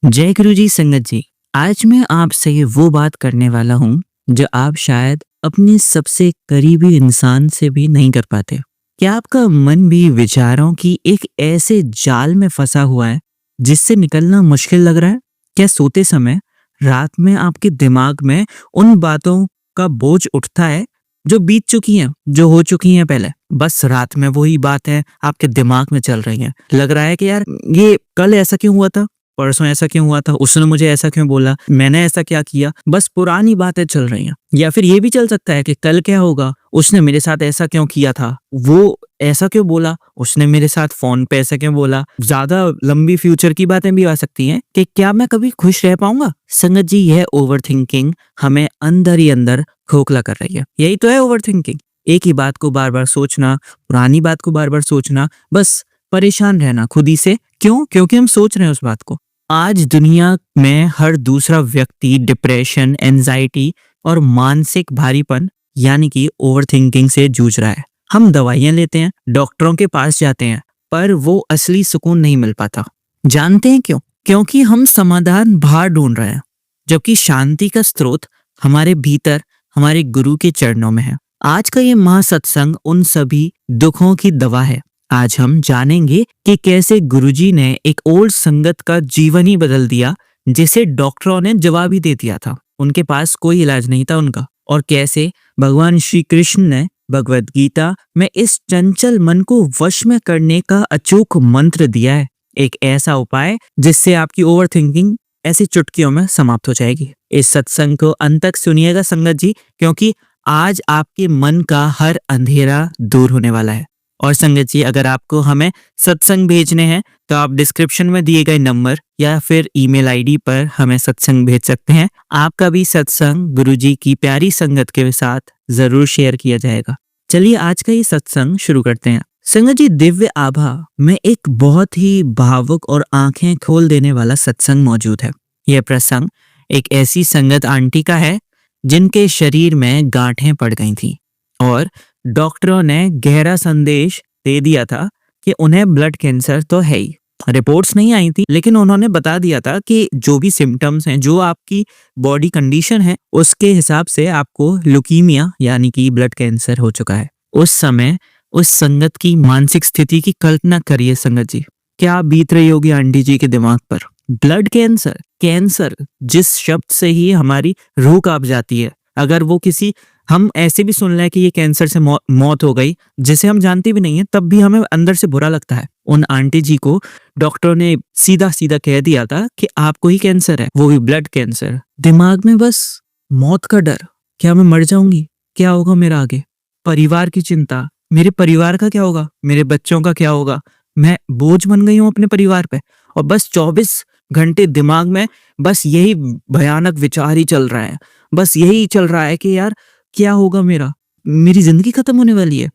जय गुरु जी संगत जी। आज मैं आपसे वो बात करने वाला हूँ जो आप शायद अपने सबसे करीबी इंसान से भी नहीं कर पाते। क्या आपका मन भी विचारों की एक ऐसे जाल में फंसा हुआ है जिससे निकलना मुश्किल लग रहा है? क्या सोते समय रात में आपके दिमाग में उन बातों का बोझ उठता है जो बीत चुकी हैं, जो हो चुकी हैं पहले? बस रात में वही बात है आपके दिमाग में चल रही है। लग रहा है कि यार ये कल ऐसा क्यों हुआ था, परसों ऐसा क्यों हुआ था, उसने मुझे ऐसा क्यों बोला, मैंने ऐसा क्या किया, बस पुरानी बातें चल रही हैं। या फिर ये भी चल सकता है कि कल क्या होगा, उसने मेरे साथ ऐसा क्यों किया था, वो ऐसा क्यों बोला, उसने मेरे साथ फोन पे ऐसा क्यों बोला। ज्यादा लंबी फ्यूचर की बातें भी आ सकती हैं कि क्या मैं कभी खुश रह पाऊंगा। संगत जी, यह ओवर थिंकिंग हमें अंदर ही अंदर खोखला कर रही है। यही तो है ओवर थिंकिंग। एक ही बात को बार बार सोचना, पुरानी बात को बार बार सोचना, बस परेशान रहना खुद ही से। क्यों? क्योंकि हम सोच रहे हैं उस बात को। आज दुनिया में हर दूसरा व्यक्ति डिप्रेशन, एंजाइटी और मानसिक भारीपन यानी कि ओवरथिंकिंग से जूझ रहा है। हम दवाइयां लेते हैं, डॉक्टरों के पास जाते हैं, पर वो असली सुकून नहीं मिल पाता। जानते हैं क्यों? क्योंकि हम समाधान बाहर ढूंढ रहे हैं, जबकि शांति का स्रोत हमारे भीतर, हमारे गुरु के चरणों में है। आज का ये महासत्संग उन सभी दुखों की दवा है। आज हम जानेंगे कि कैसे गुरुजी ने एक ओल्ड संगत का जीवन ही बदल दिया, जिसे डॉक्टरों ने जवाब ही दे दिया था। उनके पास कोई इलाज नहीं था उनका। और कैसे भगवान श्री कृष्ण ने भगवत गीता में इस चंचल मन को वश में करने का अचूक मंत्र दिया है। एक ऐसा उपाय जिससे आपकी ओवरथिंकिंग ऐसी चुटकियों में समाप्त हो जाएगी। इस सत्संग को अंत तक सुनिएगा संगत जी, क्योंकि आज आपके मन का हर अंधेरा दूर होने वाला है। और संगत जी, अगर आपको हमें सत्संग भेजने हैं तो आप डिस्क्रिप्शन में दिए गए नंबर या फिर ईमेल आईडी पर हमें सत्संग भेज सकते हैं। आपका भी सत्संग गुरुजी की प्यारी संगत के साथ जरूर शेयर किया जाएगा। चलिए आज का ये सत्संग शुरू करते हैं। संगत जी, दिव्य आभा में एक बहुत ही भावुक और आंखें खोल देने वाला सत्संग मौजूद है। यह प्रसंग एक ऐसी संगत आंटी का है जिनके शरीर में गांठें पड़ गई थी और डॉक्टरों ने गहरा संदेश दे दिया था कि उन्हें ब्लड कैंसर तो है ही। रिपोर्ट्स नहीं आई थी, लेकिन उन्होंने बता दिया था कि जो भी सिम्टम्स हैं, जो आपकी बॉडी कंडीशन है, उसके हिसाब से आपको ल्यूकीमिया यानी कि ब्लड कैंसर हो चुका है। उस समय उस संगत की मानसिक स्थिति की कल्पना करिए संगत जी, क्या बीत रही होगी आंटी जी के दिमाग पर। ब्लड कैंसर, कैंसर जिस शब्द से ही हमारी रूह कांप जाती है। अगर वो किसी, हम ऐसे भी सुन रहे हैं कि ये कैंसर से मौत हो गई, जिसे हम जानते भी नहीं है, तब भी हमें अंदर से बुरा लगता है। उन आंटी जी को डॉक्टर ने सीधा सीधा कह दिया था कि आपको ही कैंसर है, वो भी ब्लड कैंसर। दिमाग में बस मौत का डर, क्या मैं मर जाऊंगी, क्या होगा मेरा आगे, परिवार की चिंता, मेरे परिवार का क्या होगा, मेरे बच्चों का क्या होगा, मैं बोझ बन गई हूँ अपने परिवार पे। और बस 24 घंटे दिमाग में बस यही भयानक विचार ही चल रहा है। बस यही चल रहा है कि यार क्या होगा मेरा, मेरी जिंदगी खत्म होने वाली है,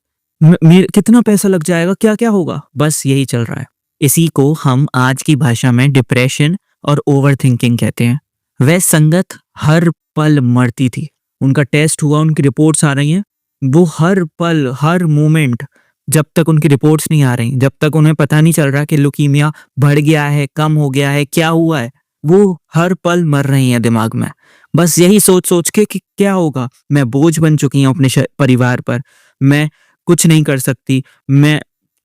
कितना पैसा लग जाएगा, क्या क्या होगा, बस यही चल रहा है। इसी को हम आज की भाषा में डिप्रेशन और ओवरथिंकिंग कहते हैं। वह संगत हर पल मरती थी। उनका टेस्ट हुआ, उनकी रिपोर्ट्स आ रही हैं, वो हर पल, हर मोमेंट, जब तक उनकी रिपोर्ट्स नहीं आ रही, जब तक उन्हें पता नहीं चल रहा कि ल्यूकीमिया बढ़ गया है, कम हो गया है, क्या हुआ है, वो हर पल मर रही हैं दिमाग में। बस यही सोच सोच के कि क्या होगा, मैं बोझ बन चुकी हूँ अपने परिवार पर, मैं कुछ नहीं कर सकती, मैं,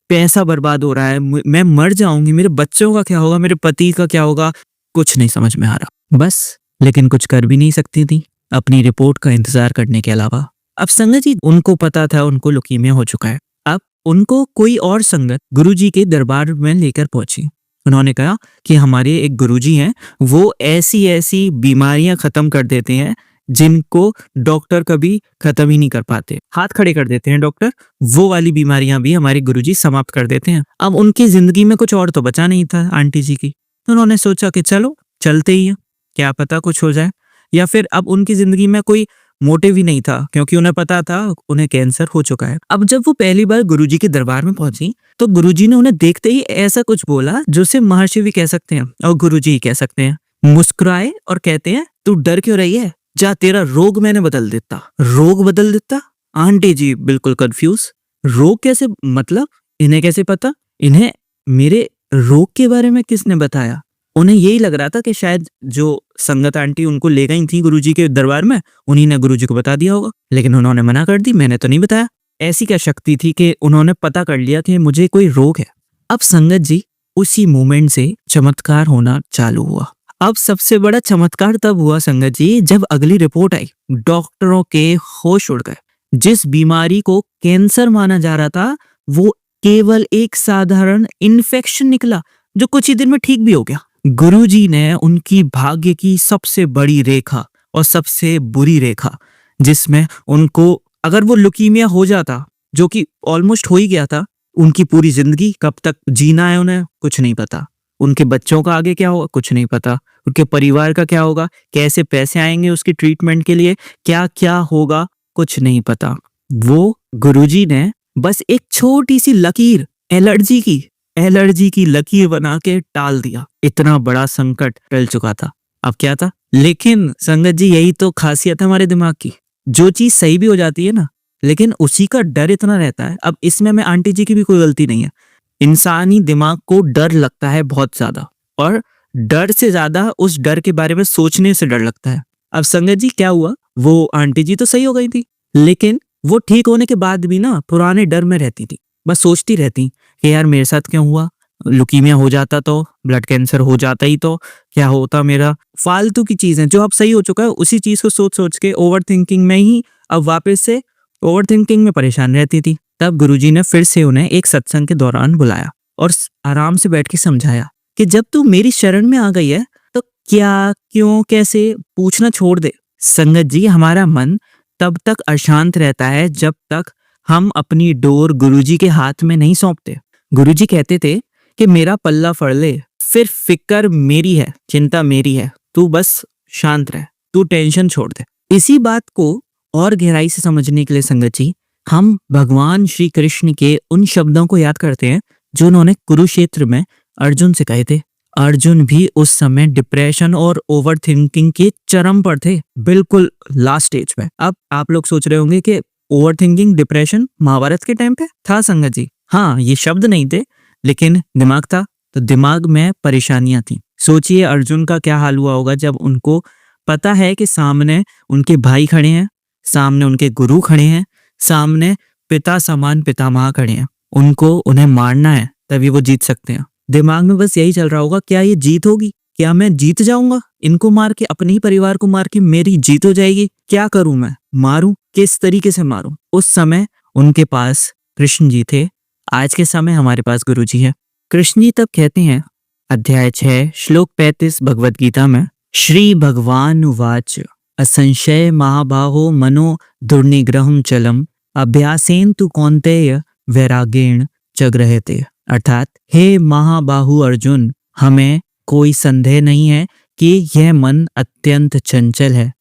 पैसा बर्बाद हो रहा है, मैं मर जाऊंगी, मेरे बच्चों का क्या होगा, मेरे पति का क्या होगा, कुछ नहीं समझ में आ रहा। बस, लेकिन कुछ कर भी नहीं सकती थी अपनी रिपोर्ट का इंतजार करने के अलावा। अब संगत जी, उनको पता था उनको ल्यूकीमिया हो चुका है। अब उनको कोई और संगत गुरुजी के दरबार में लेकर पहुंची। उन्होंने कहा कि हमारे एक गुरुजी हैं, वो ऐसी ऐसी बीमारियां खत्म कर देते हैं जिनको डॉक्टर कभी खत्म ही नहीं कर पाते, हाथ खड़े कर देते हैं डॉक्टर, वो वाली बीमारियां भी हमारे गुरुजी समाप्त कर देते हैं। अब उनकी जिंदगी में कुछ और तो बचा नहीं था आंटी जी की, तो उन्होंने सोचा कि चलो चलते ही हैं, क्या पता कुछ हो जाए। या फिर अब उनकी जिंदगी में कोई मोटिव ही नहीं था, क्योंकि उन्हें पता था उन्हें कैंसर हो चुका है। अब जब वो पहली बार गुरुजी के दरबार में पहुंची तो गुरुजी ने उन्हें देखते ही ऐसा कुछ बोला जो से महर्षि भी कह सकते हैं और गुरुजी ही कह सकते हैं। मुस्कुराए और कहते हैं, तू डर क्यों रही है, जा, तेरा रोग मैंने बदल देता। रोग बदल देता? आंटी जी बिल्कुल कंफ्यूज। रोग कैसे, मतलब इन्हें कैसे पता, इन्हें मेरे रोग के बारे में किसने बताया? उन्हें यही लग रहा था कि शायद जो संगत आंटी उनको ले गई थी गुरुजी के दरबार में, उन्हीं ने गुरुजी को बता दिया होगा, लेकिन उन्होंने मना कर दी, मैंने तो नहीं बताया। ऐसी क्या शक्ति थी कि उन्होंने पता कर लिया कि मुझे कोई रोग है। अब संगत जी उसी मोमेंट से चमत्कार होना चालू हुआ। अब सबसे बड़ा चमत्कार तब हुआ संगत जी जब अगली रिपोर्ट आई, डॉक्टरों के होश उड़ गए। जिस बीमारी को कैंसर माना जा रहा था वो केवल एक साधारण इन्फेक्शन निकला जो कुछ ही दिन में ठीक भी हो गया। गुरुजी ने उनकी भाग्य की सबसे बड़ी रेखा और सबसे बुरी रेखा, जिसमें उनको अगर वो लुकीमिया हो जाता, जो कि ऑलमोस्ट हो ही गया था, उनकी पूरी जिंदगी कब तक जीना है उन्हें कुछ नहीं पता, उनके बच्चों का आगे क्या होगा कुछ नहीं पता, उनके परिवार का क्या होगा, कैसे पैसे आएंगे उसकी ट्रीटमेंट के लिए, क्या क्या होगा कुछ नहीं पता। वो गुरुजी ने बस एक छोटी सी लकीर एलर्जी की लकीर बना के टाल दिया। इतना बड़ा संकट टल चुका था। अब क्या था, लेकिन संगत जी यही तो खासियत है हमारे दिमाग की, जो चीज सही भी हो जाती है ना, लेकिन उसी का डर इतना रहता है। अब इसमें मैं आंटी जी की भी कोई गलती नहीं है, इंसानी दिमाग को डर लगता है बहुत ज्यादा, और डर से ज्यादा उस डर के बारे में सोचने से डर लगता है। अब संगत जी क्या हुआ, वो आंटी जी तो सही हो गई थी, लेकिन वो ठीक होने के बाद भी ना पुराने डर में रहती थी। बस सोचती रहती कि यार मेरे साथ क्यों हुआ, लुकीमिया हो जाता तो, ब्लड कैंसर हो जाता ही तो क्या होता मेरा। फालतू की चीजें, जो अब सही हो चुका है उसी चीज को सोच सोच के ओवर थिंकिंग में ही अब वापस से ओवर थिंकिंग में परेशान रहती थी। तब गुरुजी ने फिर से उन्हें एक सत्संग के दौरान बुलाया और आराम से बैठ के समझाया कि जब तू मेरी शरण में आ गई है तो क्या, क्यों, कैसे पूछना छोड़ दे। संगत जी हमारा मन तब तक अशांत रहता है जब तक हम अपनी डोर गुरुजी के हाथ में नहीं सौंपते। गुरुजी कहते थे कि मेरा पल्ला फड़ ले, फिर फिक्र मेरी है, चिंता मेरी है, तू बस शांत रह, तू टेंशन छोड़ दे। इसी बात को और गहराई से समझने के लिए संगत जी हम भगवान श्री कृष्ण के उन शब्दों को याद करते हैं जो उन्होंने कुरुक्षेत्र में अर्जुन से कहे थे। अर्जुन भी उस समय डिप्रेशन और ओवर थिंकिंग के चरम पर थे, बिल्कुल लास्ट स्टेज पे। अब आप लोग सोच रहे होंगे कि ओवर थिंकिंग डिप्रेशन महाभारत के टाइम पे था संगत जी। हाँ, ये शब्द नहीं थे लेकिन दिमाग था, तो दिमाग में परेशानियां थी। सोचिए अर्जुन का क्या हाल हुआ होगा जब उनको पता है कि सामने उनके भाई खड़े हैं, सामने उनके गुरु खड़े हैं, सामने पिता समान पितामह खड़े हैं, उनको उन्हें मारना है तभी वो जीत सकते हैं। दिमाग में बस यही चल रहा होगा, क्या ये जीत होगी, क्या मैं जीत जाऊंगा इनको मार के, अपने ही परिवार को मार के मेरी जीत हो जाएगी, क्या करूं मैं, मारूं, किस तरीके से मारूं। उस समय उनके पास कृष्ण जी थे, आज के समय हमारे पास गुरु जी है। कृष्ण जी तब कहते हैं, अध्याय 6 श्लोक 35 भगवद गीता में, श्री भगवान उवाच असंशय महाबाहो मनो दुर्निग्रहम चलम अभ्यासेन तु कौन्तेय वैराग्येण च गृह्यते। अर्थात हे महाबाहु अर्जुन, हमें कोई संदेह नहीं है कि यह मन अत्यंत चंचल है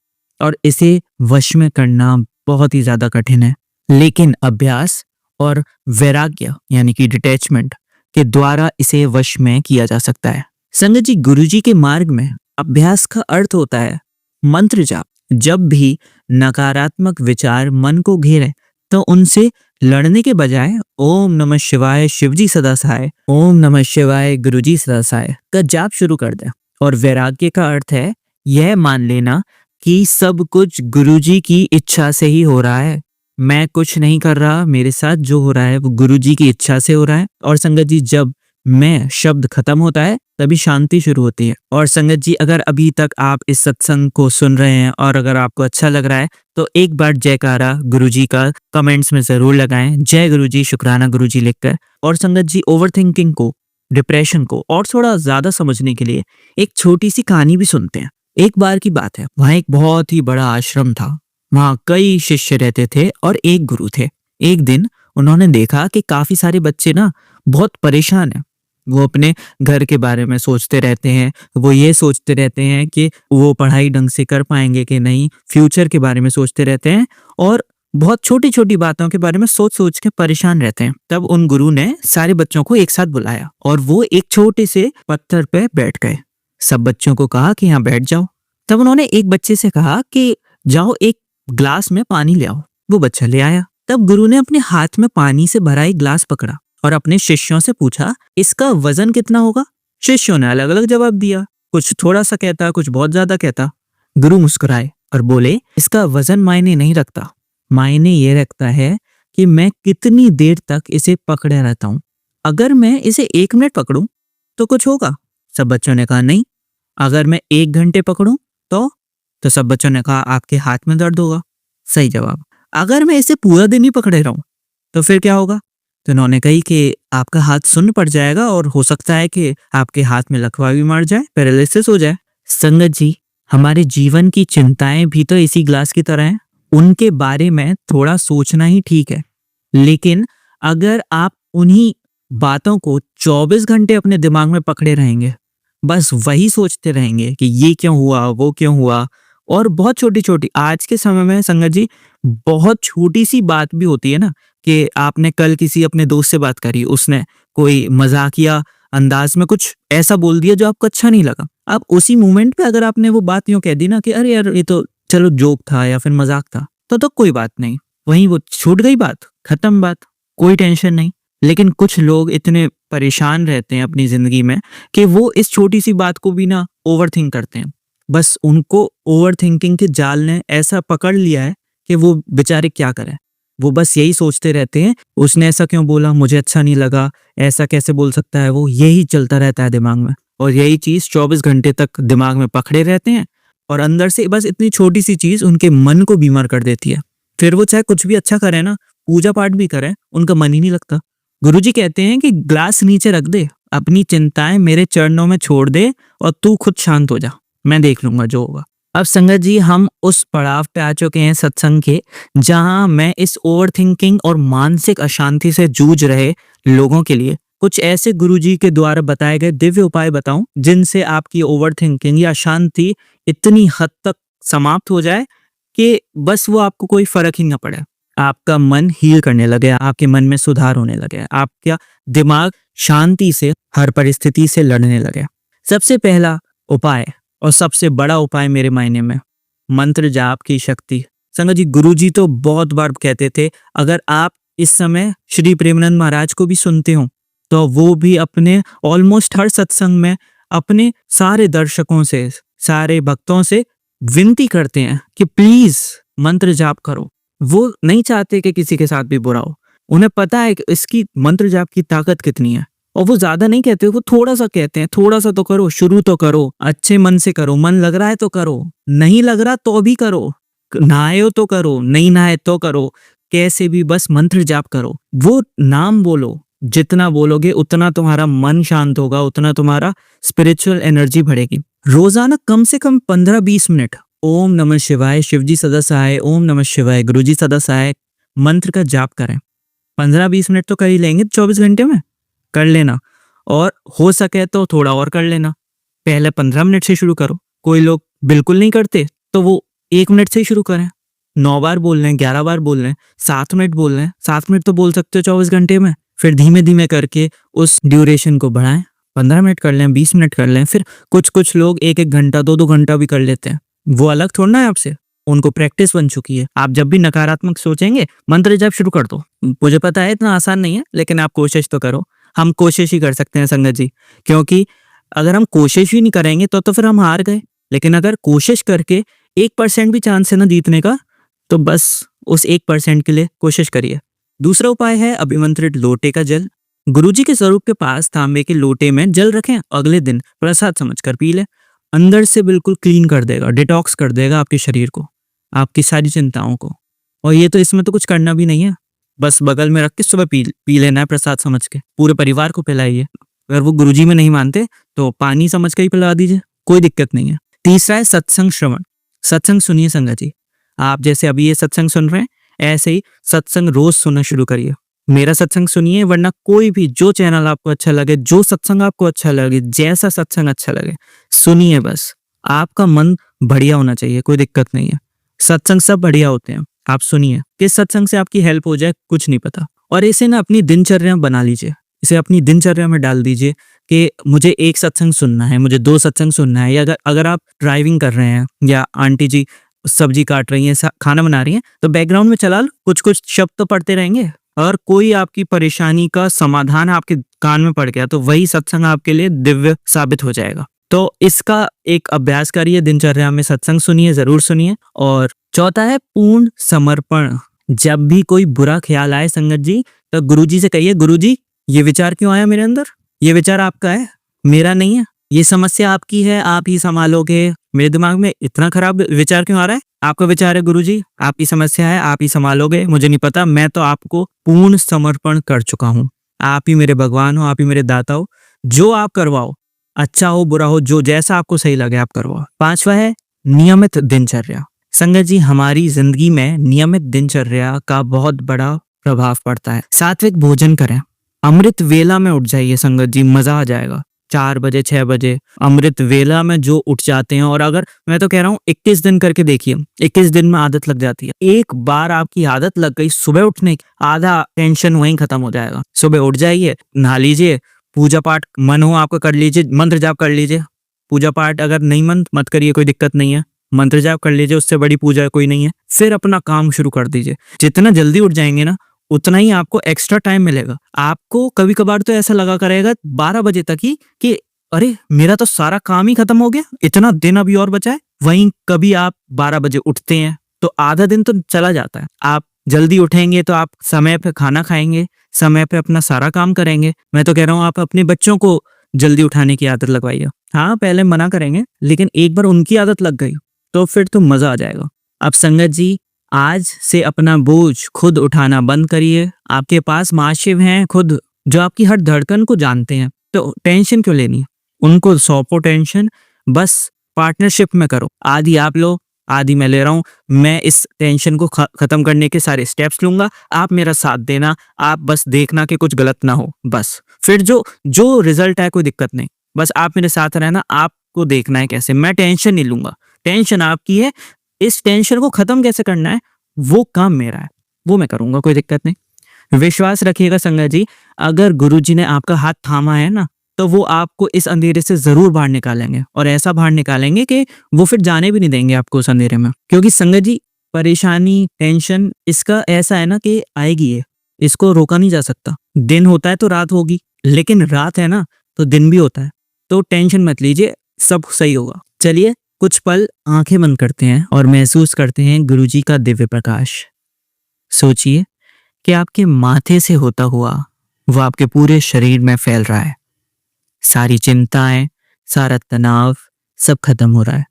और इसे वश में करना बहुत ही ज्यादा कठिन है, लेकिन अभ्यास और वैराग्य यानी कि डिटैचमेंट के द्वारा इसे वश में किया जा सकता है। संगत जी गुरुजी के मार्ग में अभ्यास का अर्थ होता है मंत्र जाप। जब भी नकारात्मक विचार मन को घेरे तो उनसे लड़ने के बजाय ओम नमः शिवाय शिवजी सदा सहाय, ओम नमः शिवाय गुरुजी सदा सहाय का जाप शुरू कर दें। और वैराग्य का अर्थ है यह मान लेना कि सब कुछ गुरुजी की इच्छा से ही हो रहा है, मैं कुछ नहीं कर रहा, मेरे साथ जो हो रहा है वो गुरुजी की इच्छा से हो रहा है। और संगत जी जब मैं शब्द खत्म होता है तभी शांति शुरू होती है। और संगत जी अगर अभी तक आप इस सत्संग को सुन रहे हैं और अगर आपको अच्छा लग रहा है तो एक बार जयकारा गुरुजी का कमेंट्स में जरूर लगाएं, जय गुरुजी, शुक्राना गुरुजी लिखकर। और संगत जी ओवरथिंकिंग को, डिप्रेशन को और थोड़ा ज्यादा समझने के लिए एक छोटी सी कहानी भी सुनते हैं। एक बार की बात है, वहां एक बहुत ही बड़ा आश्रम था, वहां कई शिष्य रहते थे और एक गुरु थे। एक दिन उन्होंने देखा कि काफी सारे बच्चे ना बहुत परेशान हैं, वो अपने घर के बारे में सोचते रहते हैं, वो ये सोचते रहते हैं कि वो पढ़ाई ढंग से कर पाएंगे कि नहीं, फ्यूचर के बारे में सोचते रहते हैं और बहुत छोटी छोटी बातों के बारे में सोच सोच के परेशान रहते हैं। तब उन गुरु ने सारे बच्चों को एक साथ बुलाया और वो एक छोटे से पत्थर पे बैठ गए। सब बच्चों को कहा कि यहाँ बैठ जाओ। तब उन्होंने एक बच्चे से कहा कि जाओ एक ग्लास में पानी ले आओ। वो बच्चा ले आया। तब गुरु ने अपने हाथ में पानी से भरा एक ग्लास पकड़ा और अपने शिष्यों से पूछा, इसका वजन कितना होगा? शिष्यों ने अलग अलग जवाब दिया, कुछ थोड़ा सा कहता, कुछ बहुत ज्यादा कहता। गुरु मुस्कुराए और बोले, इसका वजन मायने नहीं रखता, मायने ये रखता है कि मैं कितनी देर तक इसे पकड़े रहता हूं। अगर मैं इसे 1 मिनट पकड़ूं तो कुछ होगा? सब बच्चों ने कहा नहीं। अगर मैं 1 घंटे पकड़ूं तो सब बच्चों ने कहा आपके हाथ में दर्द होगा। सही जवाब। अगर मैं इसे पूरा दिन ही पकड़े रहूं तो फिर क्या होगा? तो उन्होंने कही कि आपका हाथ सुन्न पड़ जाएगा और हो सकता है कि आपके हाथ में लकवा भी मार जाए, पैरालिसिस हो जाए। संगत जी, हमारे जीवन की चिंताएं भी तो इसी ग्लास की तरह हैं। उनके बारे में थोड़ा सोचना ही ठीक है, लेकिन अगर आप उन्हीं बातों को 24 घंटे अपने दिमाग में पकड़े रहेंगे, बस वही सोचते रहेंगे कि ये क्यों हुआ, वो क्यों हुआ, और बहुत छोटी छोटी, आज के समय में संगत जी बहुत छोटी सी बात भी होती है ना, कि आपने कल किसी अपने दोस्त से बात करी, उसने कोई मजाकिया अंदाज में कुछ ऐसा बोल दिया जो आपको अच्छा नहीं लगा। अब उसी मोमेंट पे अगर आपने वो बात यूं कह दी ना कि अरे यार ये तो चलो जोक था या फिर मजाक था, तो कोई बात नहीं, वहीं वो छूट गई बात, खत्म बात, कोई टेंशन नहीं। लेकिन कुछ लोग इतने परेशान रहते हैं अपनी जिंदगी में कि वो इस छोटी सी बात को भी ना ओवर थिंक करते हैं। बस उनको ओवर थिंकिंग के जाल ने ऐसा पकड़ लिया है कि वो बेचारे क्या करें। वो बस यही सोचते रहते हैं, उसने ऐसा क्यों बोला, मुझे अच्छा नहीं लगा, ऐसा कैसे बोल सकता है वो, यही चलता रहता है दिमाग में। और यही चीज 24 घंटे तक दिमाग में पकड़े रहते हैं, और अंदर से बस इतनी छोटी सी चीज उनके मन को बीमार कर देती है। फिर वो चाहे कुछ भी अच्छा करें ना, पूजा पाठ भी करें, उनका मन ही नहीं लगता। गुरुजी कहते हैं कि ग्लास नीचे रख दे, अपनी चिंताएं मेरे चरणों में छोड़ दे और तू खुद शांत हो जा, मैं देख लूंगा जो होगा। अब संगत जी, हम उस पड़ाव पे आ चुके हैं सत्संग के, जहां मैं इस ओवर थिंकिंग और मानसिक अशांति से जूझ रहे लोगों के लिए कुछ ऐसे गुरुजी के द्वारा बताए गए दिव्य उपाय बताऊं, जिनसे आपकी ओवर थिंकिंग या अशांति इतनी हद तक समाप्त हो जाए कि बस वो आपको कोई फर्क ही ना पड़े। आपका मन हील करने लगे, आपके मन में सुधार होने लगे, आपका दिमाग शांति से हर परिस्थिति से लड़ने लगे। सबसे पहला उपाय और सबसे बड़ा उपाय मेरे मायने में, मंत्र जाप की शक्ति। संगत जी, गुरुजी तो बहुत बार कहते थे, अगर आप इस समय श्री प्रेमानंद महाराज को भी सुनते हो तो वो भी अपने ऑलमोस्ट हर सत्संग में अपने सारे दर्शकों से, सारे भक्तों से विनती करते हैं कि प्लीज मंत्र जाप करो। वो नहीं चाहते कि किसी के साथ भी बुरा हो, उन्हें पता है कि इसकी मंत्र जाप की ताकत कितनी है, और वो ज्यादा नहीं कहते, वो थोड़ा सा कहते हैं, थोड़ा सा तो करो, शुरू तो करो, अच्छे मन से करो, मन लग रहा है तो करो, नहीं लग रहा तो भी करो, नहाए हो तो करो, नहीं नहाए तो करो, कैसे भी बस मंत्र जाप करो। वो नाम बोलो, जितना बोलोगे उतना तुम्हारा मन शांत होगा, उतना तुम्हारा स्पिरिचुअल एनर्जी बढ़ेगी। रोजाना कम से कम 15-20 मिनट ओम नमः शिवाय, शिवजी सदा सहाय, ओम नमः शिवाय, गुरुजी सदा सहाय मंत्र का जाप करें। 15-20 मिनट तो कर ही लेंगे 24 घंटे में, कर लेना, और हो सके तो थोड़ा और कर लेना। पहले 15 मिनट से शुरू करो, कोई लोग बिल्कुल नहीं करते तो वो 1 मिनट से ही शुरू करें। 9 बार बोल लें, 11 बार बोल लें, 7 मिनट बोल लें, 7 मिनट तो बोल सकते हो 24 घंटे में। फिर धीमे धीमे करके उस ड्यूरेशन को बढ़ाएं, 15 मिनट कर लें, 20 मिनट कर लें, फिर कुछ लोग 1-1 घंटा, 2-2 घंटा भी कर लेते हैं। वो अलग थोड़ा है आपसे, उनको प्रैक्टिस बन चुकी है। आप जब भी नकारात्मक सोचेंगे, मंत्र जाप शुरू कर दो। मुझे पता है इतना आसान नहीं है, लेकिन आप कोशिश तो करो। हम कोशिश ही कर सकते हैं संगत जी, क्योंकि अगर हम कोशिश ही नहीं करेंगे तो फिर हम हार गए। लेकिन अगर कोशिश करके 1% भी चांस है ना जीतने का, तो बस उस 1% के लिए कोशिश करिए। दूसरा उपाय है अभिमंत्रित लोटे का जल। गुरुजी के स्वरूप के पास तांबे के लोटे में जल रखें, अगले दिन प्रसाद समझकर पी ले। अंदर से बिल्कुल क्लीन कर देगा, डिटॉक्स कर देगा आपके शरीर को, आपकी सारी चिंताओं को। और ये तो इसमें तो कुछ करना भी नहीं है, बस बगल में रख के सुबह पी लेना है प्रसाद समझ के। पूरे परिवार को पिलाइए। अगर वो गुरुजी में नहीं मानते तो पानी समझ के ही पिला दीजिए, कोई दिक्कत नहीं है। तीसरा है सत्संग श्रवण। सत्संग सुनिए संगत जी, आप जैसे अभी ये सत्संग सुन रहे हैं, ऐसे ही सत्संग रोज सुनना शुरू करिए। मेरा सत्संग सुनिए, वरना कोई भी जो चैनल आपको अच्छा लगे, जो सत्संग आपको अच्छा लगे, जैसा सत्संग अच्छा लगे, सुनिए। बस आपका मन बढ़िया होना चाहिए, कोई दिक्कत नहीं है। सत्संग सब बढ़िया होते हैं, आप सुनिए। किस सत्संग से आपकी हेल्प हो जाए कुछ नहीं पता। और इसे ना अपनी दिनचर्या बना लीजिए, इसे अपनी दिनचर्या में डाल दीजिए कि मुझे 1 सत्संग सुनना है, मुझे 2 सत्संग सुनना है। या अगर आप ड्राइविंग कर रहे हैं या आंटी जी सब्जी काट रही हैं, खाना बना रही हैं, तो बैकग्राउंड में चला लो, कुछ शब्द तो पढ़ते रहेंगे, और कोई आपकी परेशानी का समाधान आपके कान में पड़ गया तो वही सत्संग आपके लिए दिव्य साबित हो जाएगा। तो इसका एक अभ्यास करिए, दिनचर्या में सत्संग सुनिए, जरूर सुनिए। और चौथा है पूर्ण समर्पण। जब भी कोई बुरा ख्याल आए संगत जी, तो गुरुजी से कहिए, गुरुजी ये विचार क्यों आया मेरे अंदर? ये विचार आपका है, मेरा नहीं है। ये समस्या आपकी है, आप ही संभालोगे। मेरे दिमाग में इतना खराब विचार क्यों आ रहा है? आपका विचार है गुरुजी, आपकी समस्या है, आप ही संभालोगे। मुझे नहीं पता, मैं तो आपको पूर्ण समर्पण कर चुका हूँ। आप ही मेरे भगवान हो, आप ही मेरे दाता हो। जो आप करवाओ, अच्छा हो बुरा हो, जो जैसा आपको सही लगे आप करवाओ। पांचवा है नियमित दिनचर्या। संगत जी, हमारी जिंदगी में नियमित दिनचर्या का बहुत बड़ा प्रभाव पड़ता है। सात्विक भोजन करें, अमृत वेला में उठ जाइए संगत जी, मजा आ जाएगा। 4 बजे 6 बजे अमृत वेला में जो उठ जाते हैं, और अगर मैं तो कह रहा हूँ 21 दिन करके देखिए, 21 दिन में आदत लग जाती है। एक बार आपकी आदत लग गई सुबह उठने की, आधा टेंशन वहीं खत्म हो जाएगा। सुबह उठ जाइए, नहा लीजिए, पूजा पाठ मन हो आपका कर लीजिए, मंत्र जाप कर लीजिए। पूजा पाठ अगर नहीं मन मत करिए, कोई दिक्कत नहीं है, मंत्र जाप कर लीजिए, उससे बड़ी पूजा कोई नहीं है। फिर अपना काम शुरू कर दीजिए। जितना जल्दी उठ जाएंगे ना, उतना ही आपको एक्स्ट्रा टाइम मिलेगा। आपको कभी कभार तो ऐसा लगा करेगा 12 बजे तक ही कि अरे मेरा तो सारा काम ही खत्म हो गया, इतना दिन अभी और बचा है। वहीं कभी आप 12 बजे उठते हैं तो आधा दिन तो चला जाता है। आप जल्दी उठेंगे तो आप समय पे खाना खाएंगे, समय पे अपना सारा काम करेंगे। मैं तो कह रहा हूँ आप अपने बच्चों को जल्दी उठाने की आदत लगवाइए। हाँ, पहले मना करेंगे, लेकिन एक बार उनकी आदत लग गई तो फिर तो मजा आ जाएगा। अब संगत जी, आज से अपना बोझ खुद उठाना बंद करिए। आपके पास महाशिव हैं खुद, जो आपकी हर धड़कन को जानते हैं, तो टेंशन क्यों लेनी? उनको सौंपो टेंशन, बस पार्टनरशिप में करो। आधी आप लो, आधी मैं ले रहा हूँ। मैं इस टेंशन को खत्म करने के सारे स्टेप्स लूंगा, आप मेरा साथ देना। आप बस देखना कि कुछ गलत ना हो, बस फिर जो रिजल्ट है कोई दिक्कत नहीं, बस आप मेरे साथ रहना। आपको देखना है कैसे, मैं टेंशन नहीं लूंगा, टेंशन आपकी है। इस टेंशन को खत्म कैसे करना है वो काम मेरा है, वो मैं करूंगा, कोई दिक्कत नहीं। विश्वास रखिएगा संगत जी, अगर गुरुजी ने आपका हाथ थामा है ना, तो वो आपको इस अंधेरे से जरूर बाहर निकालेंगे, और ऐसा बाहर निकालेंगे कि वो फिर जाने भी नहीं देंगे आपको उस अंधेरे में। क्योंकि संगत जी, परेशानी टेंशन इसका ऐसा है ना कि आएगी, है इसको रोका नहीं जा सकता। दिन होता है तो रात होगी, लेकिन रात है ना तो दिन भी होता है। तो टेंशन मत लीजिए, सब सही होगा। चलिए कुछ पल आंखें बंद करते हैं और महसूस करते हैं गुरुजी का दिव्य प्रकाश। सोचिए कि आपके माथे से होता हुआ वो आपके पूरे शरीर में फैल रहा है। सारी चिंताएं, सारा तनाव सब खत्म हो रहा है,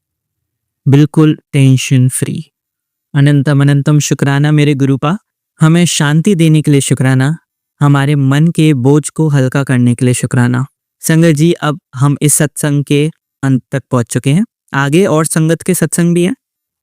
बिल्कुल टेंशन फ्री। अनंतम अनंतम शुक्राना मेरे गुरुपा, हमें शांति देने के लिए शुक्राना, हमारे मन के बोझ को हल्का करने के लिए शुक्राना। संगत जी, अब हम इस सत्संग के अंत तक पहुंच चुके हैं। आगे और संगत के सत्संग भी हैं,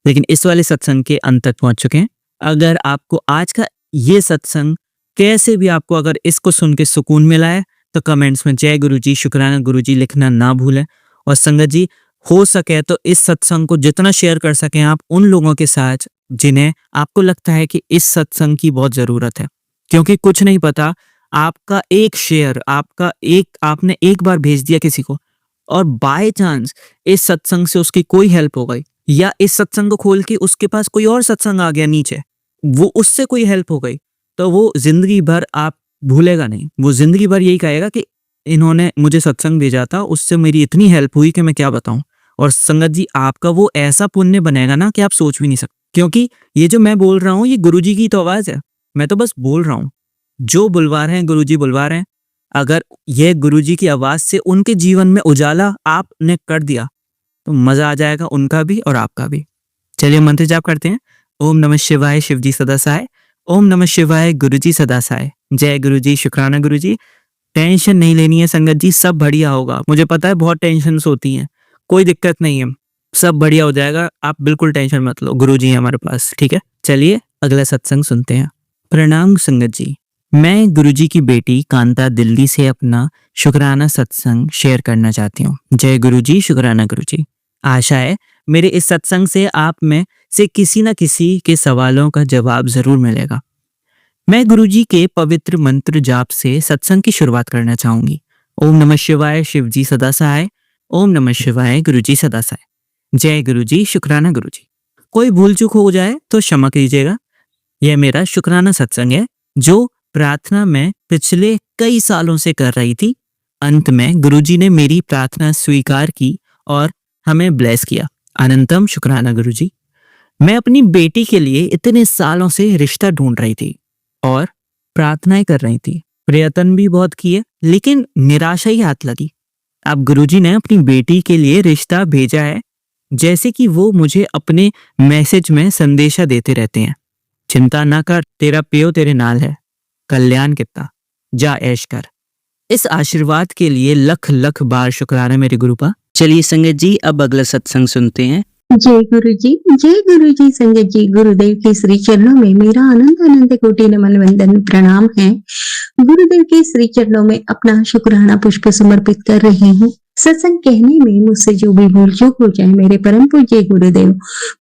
लेकिन इस वाले सत्संग के अंत तक पहुंच चुके हैं। अगर आपको आज का ये सत्संग कैसे भी आपको अगर इसको सुन के सुकून मिला है, तो कमेंट्स में जय गुरुजी, शुक्राना गुरुजी लिखना ना भूलें। और संगत जी, हो सके तो इस सत्संग को जितना शेयर कर सकें आप उन लोगों के साथ जिन्हें आपको लगता है कि इस सत्संग की बहुत जरूरत है। क्योंकि कुछ नहीं पता, आपका एक शेयर, आपने एक बार भेज दिया किसी को, और बाय चांस इस सत्संग से उसकी कोई हेल्प हो गई, या इस सत्संग को खोल के उसके पास कोई और सत्संग आ गया नीचे, वो उससे कोई हेल्प हो गई, तो वो जिंदगी भर आप भूलेगा नहीं। वो जिंदगी भर यही कहेगा कि इन्होंने मुझे सत्संग भेजा था, उससे मेरी इतनी हेल्प हुई कि मैं क्या बताऊं। और संगत जी, आपका वो ऐसा पुण्य बनेगा ना कि आप सोच भी नहीं सकते। क्योंकि ये जो मैं बोल रहा हूँ ये गुरुजी की तो आवाज है, मैं तो बस बोल रहा हूँ। जो बुलवा रहे हैं गुरुजी बुलवा रहे हैं। अगर ये गुरुजी की आवाज से उनके जीवन में उजाला आपने कर दिया तो मजा आ जाएगा, उनका भी और आपका भी। चलिए मंत्र जाप करते हैं। ओम नमः शिवाय, शिवजी सदा सहाय। ओम नमः शिवाय, गुरुजी सदा सहाय। जय गुरुजी, शुक्राना गुरुजी। टेंशन नहीं लेनी है संगत जी, सब बढ़िया होगा। मुझे पता है बहुत टेंशन होती हैं, कोई दिक्कत नहीं है, सब बढ़िया हो जाएगा। आप बिल्कुल टेंशन मत लो, गुरुजी है हमारे पास, ठीक है। चलिए अगला सत्संग सुनते हैं। प्रणाम संगत जी, मैं गुरुजी की बेटी कांता दिल्ली से अपना शुक्राना सत्संग शेयर करना चाहती हूँ। जय गुरुजी, शुक्राना गुरुजी। आशा है मेरे इस सत्संग से आप में से किसी न किसी के सवालों का जवाब जरूर मिलेगा। मैं गुरुजी के पवित्र मंत्र जाप से सत्संग की शुरुआत करना चाहूंगी। ओम नमः शिवाय, शिवजी सदा सहाय। ओम नमः शिवाय, गुरुजी सदा सहाय। जय गुरुजी, शुक्राना गुरुजी। कोई भूल चूक हो जाए तो क्षमा कीजिएगा। यह मेरा शुक्राना सत्संग है जो प्रार्थना मैं पिछले कई सालों से कर रही थी। अंत में गुरुजी ने मेरी प्रार्थना स्वीकार की और हमें ब्लेस किया। अनंतम शुक्राना गुरुजी। मैं अपनी बेटी के लिए इतने सालों से रिश्ता ढूंढ रही थी और प्रार्थनाएं कर रही थी, प्रयत्न भी बहुत किए, लेकिन निराशा ही हाथ लगी। अब गुरुजी ने अपनी बेटी के लिए रिश्ता भेजा है, जैसे कि वो मुझे अपने मैसेज में संदेशा देते रहते हैं। चिंता ना कर, तेरा पियो तेरे नाल है, कल्याण कितना, जा ऐश कर। इस आशीर्वाद के लिए लख लख बार शुक्राना मेरे गुरुपा। चलिए संगत जी, अब अगला सत्संग सुनते हैं। जय गुरु जी संगत जी। गुरुदेव के श्री चरणों में मेरा अनंत अनंत कोटि नमन वंदन प्रणाम है। गुरुदेव के श्री चरणों में अपना शुक्राना पुष्प समर्पित कर रही हूँ। सत्संग कहने में मुझसे जो भी भूल चूक हो जाए, मेरे परम पूज्य गुरुदेव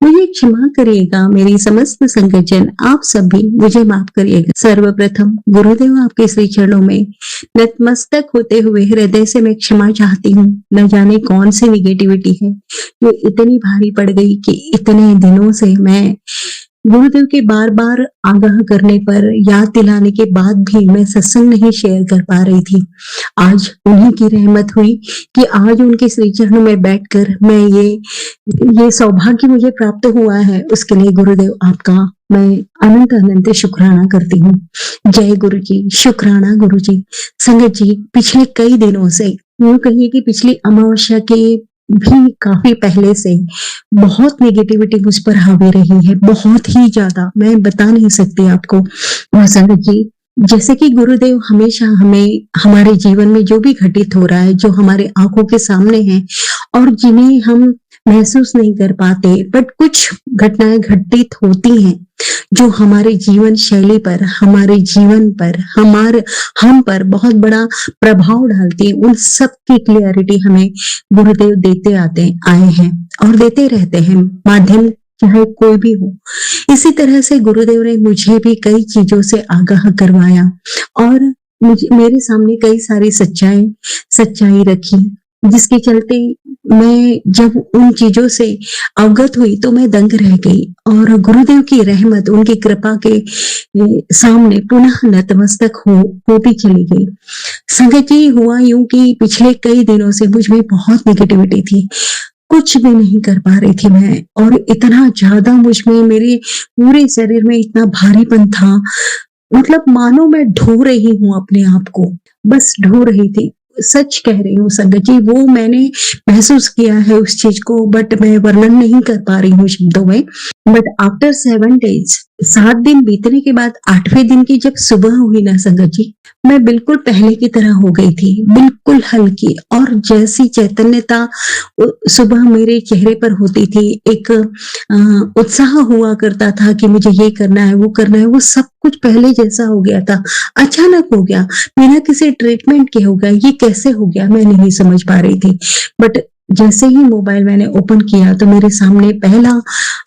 मुझे क्षमा करिएगा। मेरी समस्त संगत जन आप सब भी मुझे माफ करिएगा। सर्वप्रथम गुरुदेव आपके श्री चरणों में नतमस्तक होते हुए हृदय से मैं क्षमा चाहती हूँ। न जाने कौन सी निगेटिविटी है जो इतनी भारी पड़ गई कि इतने दिनों से मैं गुरुदेव के बार बार आगाह करने पर, याद दिलाने के बाद भी मैं सत्संग नहीं शेयर कर पा रही थी। आज उन्हीं की रहमत हुई कि आज उनके श्री चरणों में बैठकर मैं ये सौभाग्य मुझे प्राप्त हुआ है। उसके लिए गुरुदेव आपका मैं अनंत अनंत शुक्राना करती हूँ। जय गुरु जी, शुक्राना गुरु जी। संगत जी, पिछले कई दिनों से, यूं कहिए कि पिछली अमावस्या के भी काफी पहले से बहुत नेगेटिविटी मुझ पर हावी रही है, बहुत ही ज्यादा, मैं बता नहीं सकती आपको। और संगत जी, जैसे कि गुरुदेव हमेशा हमें हमारे जीवन में जो भी घटित हो रहा है, जो हमारे आंखों के सामने है और जिन्हें हम महसूस नहीं कर पाते, बट कुछ घटनाएं घटित होती हैं जो हमारे जीवन शैली पर, हमारे जीवन पर, हम पर बहुत बड़ा प्रभाव डालती है। उन सब की क्लियरिटी हमें गुरुदेव देते आए हैं और देते रहते हैं, माध्यम चाहे कोई भी हो। इसी तरह से गुरुदेव ने मुझे भी कई चीजों से आगाह करवाया और मेरे सामने कई सारी सच्चाई रखी, जिसके चलते मैं जब उन चीजों से अवगत हुई तो मैं दंग रह गई और गुरुदेव की रहमत, उनकी कृपा के सामने पुनः नतमस्तक होती चली गई। संगत जी, हुआ यूं कि पिछले कई दिनों से मुझ में बहुत नेगेटिविटी थी, कुछ भी नहीं कर पा रही थी मैं, और इतना ज्यादा मुझ में, मेरे पूरे शरीर में इतना भारीपन था, मतलब मानो मैं ढो रही हूँ अपने आप को, बस ढो रही थी। सच कह रही हूँ संगत जी, वो मैंने महसूस किया है उस चीज को, बट मैं वर्णन नहीं कर पा रही हूँ शब्दों में। बट आफ्टर 7 days, 7 दिन बीतने के बाद 8वें दिन की जब सुबह हुई ना संगत जी, मैं बिल्कुल पहले की तरह हो गई थी, बिल्कुल हल्की, और जैसी चैतन्यता सुबह मेरे चेहरे पर होती थी, एक उत्साह हुआ करता था कि मुझे ये करना है, वो करना है, वो सब कुछ पहले जैसा हो गया था। अचानक हो गया, बिना किसी ट्रीटमेंट के हो गया। ये कैसे हो गया मैं नहीं समझ पा रही थी। बट जैसे ही मोबाइल मैंने ओपन किया तो मेरे सामने पहला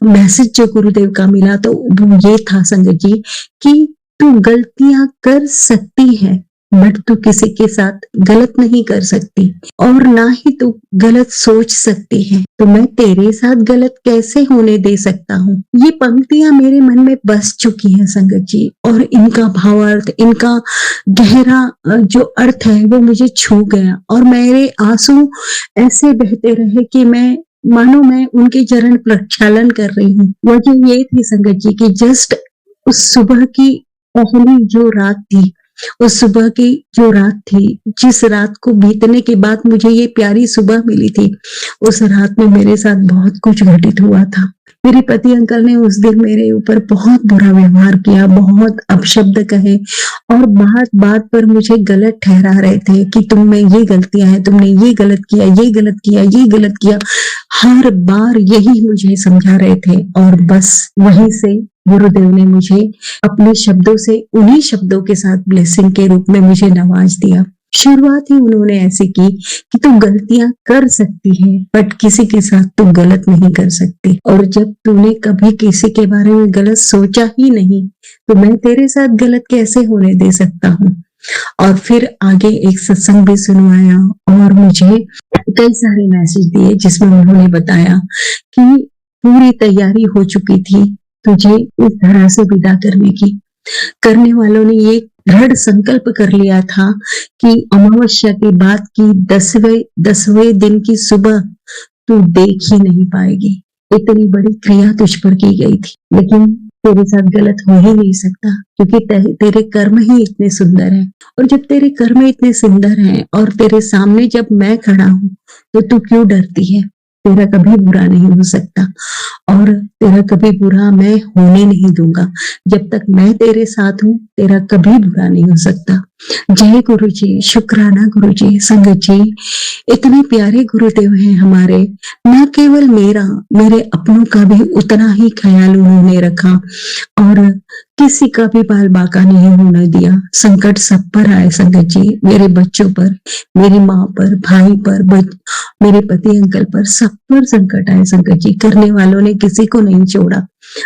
मैसेज जो गुरुदेव का मिला तो वो ये था संगत जी कि तू गलतियां कर सकती है, बट तू किसी के साथ गलत नहीं कर सकती और ना ही तू गलत सोच सकती है, तो मैं तेरे साथ गलत कैसे होने दे सकता हूँ। ये पंक्तियां मेरे मन में बस चुकी हैं संगत जी, और इनका भावार्थ, इनका गहरा जो अर्थ है वो मुझे छू गया और मेरे आंसू ऐसे बहते रहे कि मैं मानो मैं उनके चरण प्रक्षालन कर रही हूँ। वजह ये थी संगत जी कि जस्ट उस सुबह की पहली जो रात थी, उस सुबह की जो रात थी, जिस रात को बीतने के बाद मुझे ये प्यारी सुबह मिली थी, उस रात में मेरे साथ बहुत कुछ घटित हुआ था। मेरे पति अंकल ने उस दिन मेरे ऊपर बहुत बुरा व्यवहार किया, बहुत अपशब्द कहे और बात बात पर मुझे गलत ठहरा रहे थे कि तुम में ये गलतियां हैं, तुमने ये गलत किया, ये गलत किया, ये गलत किया। हर बार यही मुझे समझा रहे थे और बस वहीं से गुरुदेव ने मुझे अपने शब्दों से, उन्हीं शब्दों के साथ ब्लेसिंग के रूप में मुझे नवाज दिया। शुरुआत ही उन्होंने ऐसे की कि तू गलतियां कर सकती है, बट किसी के साथ तू गलत नहीं कर सकती, और जब तूने कभी किसी के बारे में गलत सोचा ही नहीं तो मैं तेरे साथ गलत कैसे होने दे सकता हूँ। और फिर आगे एक सत्संग भी सुनवाया और मुझे कई सारे मैसेज दिए जिसमें उन्होंने बताया कि पूरी तैयारी हो चुकी थी तुझे इस तरह से विदा करने की, करने वालों ने ये दृढ़ संकल्प कर लिया था कि अमावस्या की बात की 10वें दिन की सुबह तू देख ही नहीं पाएगी। इतनी बड़ी क्रिया तुझ पर की गई थी, लेकिन तेरे साथ गलत हो ही नहीं सकता, क्योंकि तेरे कर्म ही इतने सुंदर हैं। और जब तेरे कर्म इतने सुंदर हैं और तेरे सामने जब मैं खड़ा हूँ, तो तू क्यों डरती है? तेरा कभी बुरा नहीं हो सकता और तेरा कभी बुरा मैं होने नहीं दूंगा। जब तक मैं तेरे साथ हूँ, तेरा कभी बुरा नहीं हो सकता। जय गुरु जी, शुक्राना गुरु जी, संगत जी, इतने प्यारे गुरुदेव हैं हमारे। न केवल मेरा, मेरे अपनों का भी उतना ही ख्याल उन्होंने रखा और किसी का भी बाल बाका नहीं होने दिया। संकट सब पर आए संगत जी, मेरे बच्चों पर, मेरी माँ पर, भाई पर, मेरे पति अंकल पर, सब पर संकट आए संकट जी। करने वालों ने किसी को नहीं छोड़ा।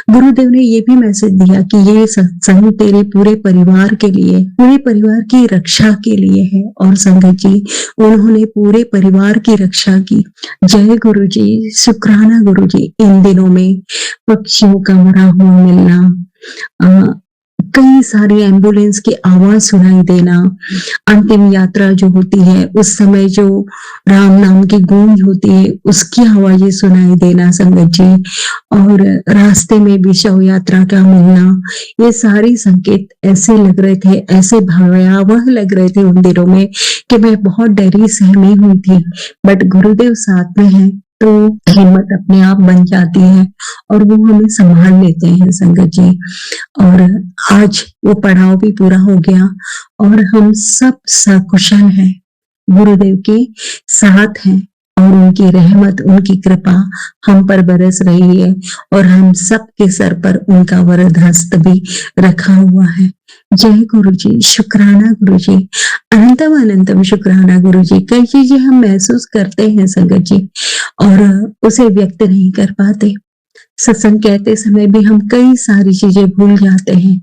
गुरुदेव ने ये भी मैसेज दिया कि ये सत्संग तेरे पूरे परिवार के लिए, पूरे परिवार की रक्षा के लिए है। और संगत जी, उन्होंने पूरे परिवार की रक्षा की। जय गुरु जी, शुक्राना गुरु जी। इन दिनों में पक्षियों का मरा हुआ मिलना, कई सारी एम्बुलेंस की आवाज सुनाई देना, अंतिम यात्रा जो होती है उस समय जो राम नाम की गूंज होती है उसकी आवाजें सुनाई देना संगत जी, और रास्ते में भी शव यात्रा का मिलना, ये सारे संकेत ऐसे लग रहे थे, ऐसे भयावह लग रहे थे उन दिनों में कि मैं बहुत डरी सहमी हुई थी। बट गुरुदेव साथ में है तो हिम्मत अपने आप बन जाती है और वो हमें संभाल लेते हैं संगत जी। और आज वो पड़ाव भी पूरा हो गया और हम सब सकुशल हैं, गुरुदेव के साथ हैं और उनकी रहमत, उनकी कृपा हम पर बरस रही है और हम सब के सर पर उनका वरद हस्त भी रखा हुआ है। जय गुरु जी, शुक्राना गुरु जी, अनंतम अनंतम शुक्राना गुरु जी। कई चीजें हम महसूस करते हैं संगत जी और उसे व्यक्त नहीं कर पाते। सत्संग कहते समय भी हम कई सारी चीजें भूल जाते हैं,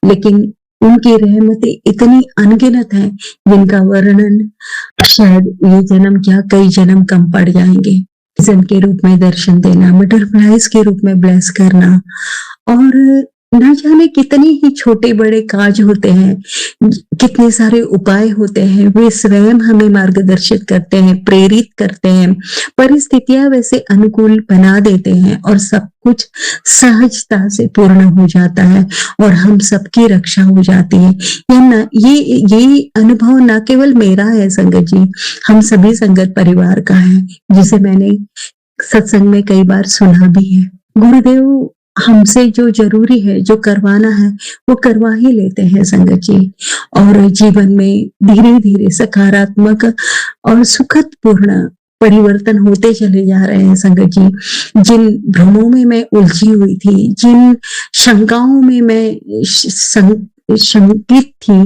लेकिन उनकी रहमतें इतनी अनगिनत हैं जिनका वर्णन शायद ये जन्म क्या कई जन्म कम पड़ जाएंगे। जन के रूप में दर्शन देना, बटरफ्लाइज के रूप में ब्लेस करना और न जाने कितने ही छोटे बड़े काज होते हैं, कितने सारे उपाय होते हैं, वे स्वयं हमें मार्गदर्शित करते हैं, प्रेरित करते हैं, परिस्थितियां वैसे अनुकूल बना देते हैं और सब कुछ सहजता से पूर्ण हो जाता है और हम सबकी रक्षा हो जाती है। ये अनुभव न केवल मेरा है संगत जी, हम सभी संगत परिवार का है, जिसे मैंने सत्संग में कई बार सुना भी है। गुरुदेव हमसे जो जरूरी है, जो करवाना है, वो करवा ही लेते हैं संगत जी और जीवन में धीरे धीरे सकारात्मक और सुखद पूर्ण परिवर्तन होते चले जा रहे हैं संगत जी। जिन भ्रमों में मैं उलझी हुई थी, जिन शंकाओं में मैं शंकित थी,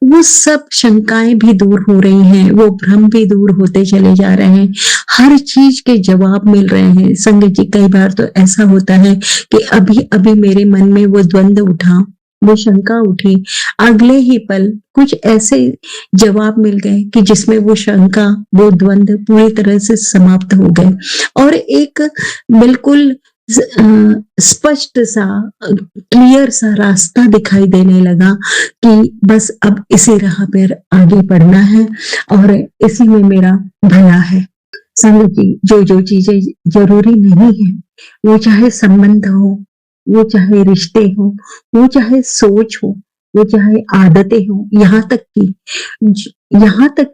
वो सब शंकाएं भी दूर हो रही हैं, वो भ्रम भी दूर होते चले जा रहे हैं, हर चीज के जवाब मिल रहे हैं संगत जी। कई बार तो ऐसा होता है कि अभी अभी मेरे मन में वो द्वंद उठा, वो शंका उठी, अगले ही पल कुछ ऐसे जवाब मिल गए कि जिसमें वो शंका, वो द्वंद पूरी तरह से समाप्त हो गए और एक बिल्कुल स्पष्ट सा, क्लियर सा रास्ता दिखाई देने लगा कि बस अब इसी राह पर आगे बढ़ना है और इसी में मेरा भला है। संगत जी, जो जो चीजें जरूरी नहीं है, वो चाहे संबंध हो, वो चाहे रिश्ते हो, वो चाहे सोच हो, वो चाहे आदतें हो, यहाँ तक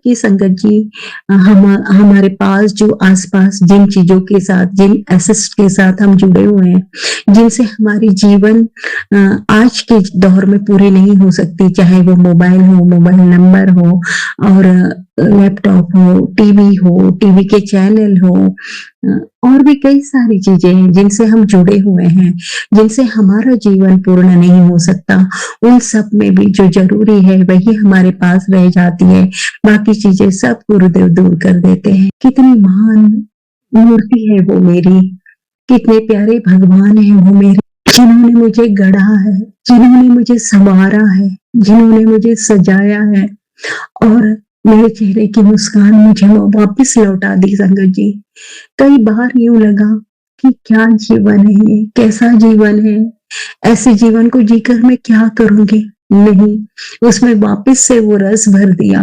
की संगत जी, हमारे पास जो आसपास जिन चीजों के साथ, जिन एसेट्स के साथ हम जुड़े हुए हैं, जिनसे हमारी जीवन आज के दौर में पूरी नहीं हो सकती, चाहे वो मोबाइल हो, मोबाइल नंबर हो और लैपटॉप हो, टीवी के चैनल हो और भी कई सारी चीजें हैं जिनसे हम जुड़े हुए हैं, जिनसे हमारा जीवन पूर्ण नहीं हो सकता। उन सब में भी जो जरूरी है वही हमारे पास रह जाती है, बाकी चीजें सब गुरुदेव दूर कर देते हैं। कितनी महान मूर्ति है वो मेरी, कितने प्यारे भगवान है वो मेरे, जिन्होंने मुझे गढ़ा है, जिन्होंने मुझे संवारा है, जिन्होंने मुझे सजाया है और मेरे चेहरे की मुस्कान मुझे वापस लौटा दी संगत जी। कई बार यूं लगा कि क्या जीवन है ये, कैसा जीवन है, ऐसे जीवन को जीकर मैं क्या करूंगी। नहीं, उसमें वापस से वो रस भर दिया,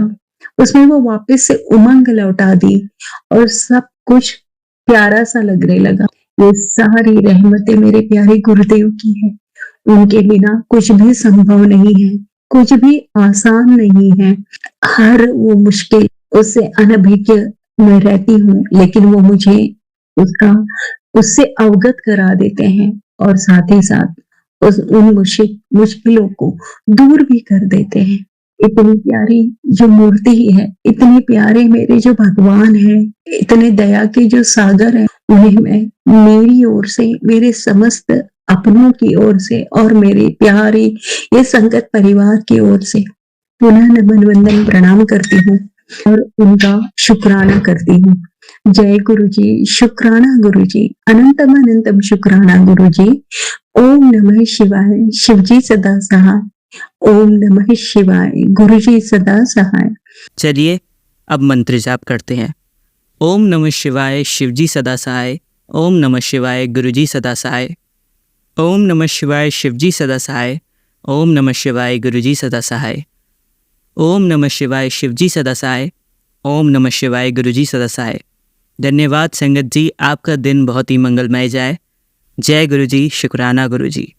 उसमें वो वापस से उमंग लौटा दी और सब कुछ प्यारा सा लगने लगा। ये सारी रहमतें मेरे प्यारे गुरुदेव की है, उनके बिना कुछ भी संभव नहीं है, कुछ भी आसान नहीं है। हर वो मुश्किल उससे अनभिज्ञ मैं रहती हूँ, लेकिन वो मुझे उसका उससे अवगत करा देते हैं और साथ ही साथ उन मुश्किलों को दूर भी कर देते हैं। इतनी प्यारी जो मूर्ति है, इतने प्यारे मेरे जो भगवान हैं, इतने दया के जो सागर हैं, उन्हें मैं मेरी ओर से, मेरे समस्त अपनों की ओर से और मेरे प्यारे ये संगत परिवार की ओर से पुनः नमन वंदन प्रणाम करती हूँ और उनका शुक्राना करती हूँ। जय गुरु जी, शुक्राना गुरु जी, अनंतम अनंतम शुक्राना गुरु जी। ओम नमः शिवाय, शिवजी सदा सहाय। ओम नमः शिवाय, गुरु जी सदा सहाय। चलिए अब मंत्र जाप करते हैं। ओम नमः शिवाय, शिवजी सदा सहाय। ओम नमः शिवाय, गुरुजी सदा सहाय। ओम नमः शिवाय, शिवजी सदा सहाय। ओम नमः शिवाय, गुरुजी सदा सहाय। ओम नमः शिवाय, शिवजी सदा सहाय। ओम नमः शिवाय, गुरुजी सदा सहाय। धन्यवाद संगत जी, आपका दिन बहुत ही मंगलमय जाए। जय गुरुजी, शुक्राना गुरुजी।